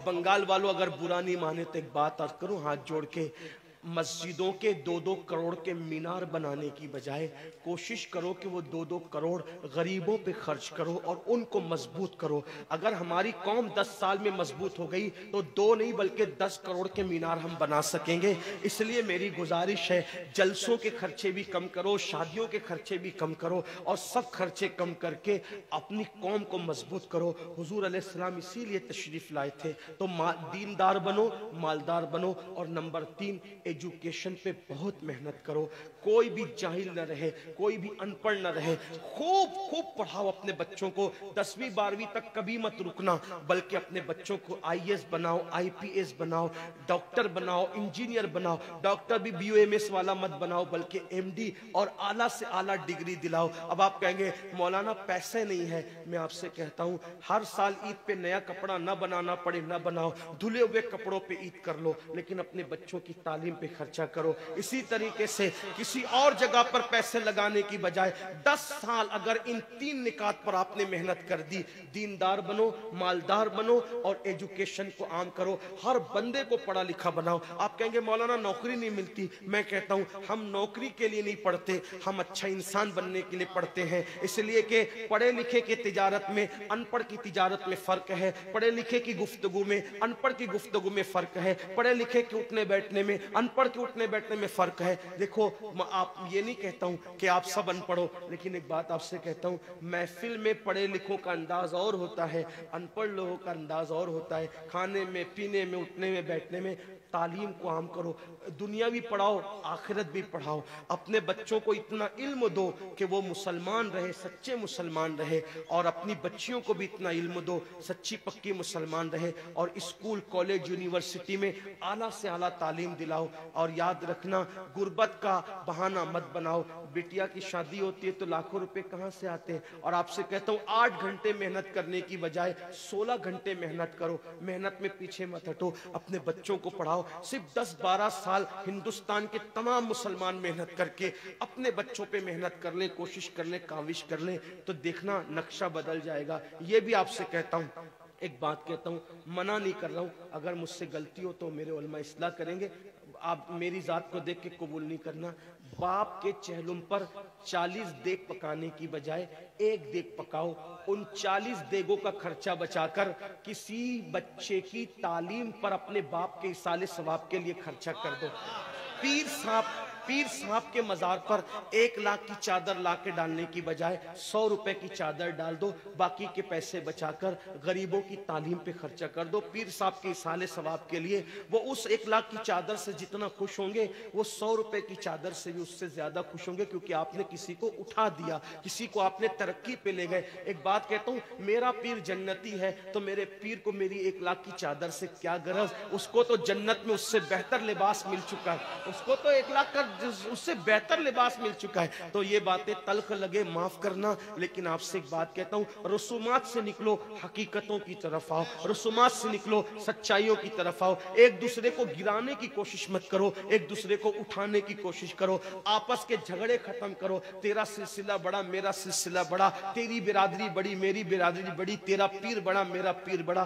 बंगाल वालों अगर बुरा नहीं माने तो एक बात अर्ज करूं हाथ जोड़ के, मस्जिदों के 2-2 करोड़ के मीनार बनाने की बजाय कोशिश करो कि वो 2-2 करोड़ गरीबों पे खर्च करो और उनको मजबूत करो। अगर हमारी कौम 10 साल में मजबूत हो गई तो 2 नहीं बल्कि 10 करोड़ के मीनार हम बना सकेंगे। इसलिए मेरी गुजारिश है, जलसों के खर्चे भी कम करो, शादियों के खर्चे भी कम करो और सब खर्चे कम करके अपनी कौम को मजबूत करो। हुजूर अलैहिस्सलाम इसीलिए तशरीफ लाए थे। तो दीनदार बनो, मालदार बनो, और नंबर 3 एजुकेशन पे बहुत मेहनत करो। कोई भी जाहिल न रहे, कोई भी अनपढ़ न रहे, खूब खूब पढ़ाओ अपने बच्चों को। 10वीं 12वीं तक कभी मत रुकना, बल्कि अपने बच्चों को आईएएस बनाओ, आईपीएस बनाओ, डॉक्टर बनाओ, इंजीनियर बनाओ। डॉक्टर भी बीओएमएस वाला मत बनाओ, बल्कि एमडी और आला से आला डिग्री दिलाओ। अब आप कहेंगे मौलाना पैसे नहीं है, मैं आपसे कहता हूं हर साल ईद पे नया कपड़ा ना बनाना पड़े, ना बनाओ, धुले हुए कपड़ों पे ईद कर लो, लेकिन अपने बच्चों की तालीम पे खर्चा करो। इसी तरीके से किसी और जगह पर पैसे लगाने की बजाय 10 साल अगर इन 3 निकात पर आपने मेहनत कर दी, दीनदार बनो, मालदार बनो और एजुकेशन को आम करो, हर बंदे को पढ़ा लिखा बनाओ। आप कहेंगे मौलाना नौकरी नहीं मिलती, मैं कहता हूं हम नौकरी के लिए नहीं पढ़ते, हम अच्छा इंसान बनने के लिए पढ़ते हैं। इसलिए कि पढ़े लिखे की तिजारत में अनपढ़ की तिजारत में फर्क है, पढ़े लिखे की गुफ्तगू में अनपढ़ की गुफ्तगू में फर्क है, पढ़े लिखे के उठने बैठने में अनपढ़ के उठने बैठने में फर्क है। देखो आप, ये नहीं कहता हूं कि आप सब अनपढ़ हो, लेकिन एक बात आपसे कहता हूं, महफिल में पढ़े लिखों का अंदाज और होता है, अनपढ़ लोगों का अंदाज और होता है। खाने में, पीने में, उठने में, बैठने में तालीम को आम करो, दुनिया भी पढ़ाओ, आखिरत भी पढ़ाओ। अपने बच्चों को इतना इल्म दो कि वो मुसलमान रहे, सच्चे मुसलमान रहे, और अपनी बच्चियों को भी इतना इल्म दो, सच्ची पक्की मुसलमान रहे। और स्कूल, कॉलेज, यूनिवर्सिटी में आला से आला तालीम दिलाओ। और याद रखना, गुर्बत का बहाना मत बनाओ। बिटिया की शादी होती है तो लाखों रुपए कहां से आते हैं, और आपसे कहता हूं 8 घंटे मेहनत करने की बजाय 16 घंटे मेहनत करो। मेहनत में पीछे मत हटो, अपने बच्चों को पढ़ाओ। सिर्फ 10-12 साल हिंदुस्तान के तमाम मुसलमान मेहनत करके अपने बच्चों पे मेहनत कर लें, कोशिश कर लें, काविश कर लें, तो देखना नक्शा बदल जाएगा। ये भी आपसे कहता हूं, एक बात कहता हूं, मना नहीं कर रहा हूं, अगर मुझसे गलती हो तो मेरे उलमा इस्लाह करेंगे, आप मेरी जात को देख के कबूल नहीं करना। बाप के चेहलुम पर 40 देग पकाने की बजाय 1 देग पकाओ। उन 40 देगों का खर्चा बचाकर किसी बच्चे की तालीम पर अपने बाप के इसाले सवाब के लिए खर्चा कर दो। पीर साहब के मजार पर 1 लाख की चादर ला के डालने की बजाय 100 रुपए की चादर डाल दो, बाकी के पैसे बचाकर गरीबों की तालीम पे खर्चा कर दो। पीर साहब के इसाले सवाब के लिए वो उस 1 लाख की चादर से जितना खुश होंगे, वो 100 रुपए की चादर से भी उससे ज्यादा खुश होंगे, क्योंकि आपने किसी को उठा दिया, किसी को आपने तरक्की पे ले गए। एक बात कहता हूँ, मेरा पीर जन्नती है तो मेरे पीर को मेरी 1 लाख की चादर से क्या गरज, उसको तो जन्नत में उससे बेहतर लिबास मिल चुका है, उसको तो 1 लाख का उससे बेहतर लिबास मिल चुका है। तो ये बातें तल्ख लगे माफ करना, लेकिन आपसे एक बात कहता हूं, रसूमात से निकलो, हकीकतों की तरफ आओ, रसूमात से निकलो, सच्चाइयों की तरफ आओ। एक दूसरे को गिराने की कोशिश मत करो, एक दूसरे को उठाने की कोशिश करो। आपस के झगड़े खत्म करो। तेरा सिलसिला बड़ा, मेरा सिलसिला बड़ा, तेरी बिरादरी बड़ी, मेरी बिरादरी बड़ी, तेरा पीर बड़ा, मेरा पीर बड़ा।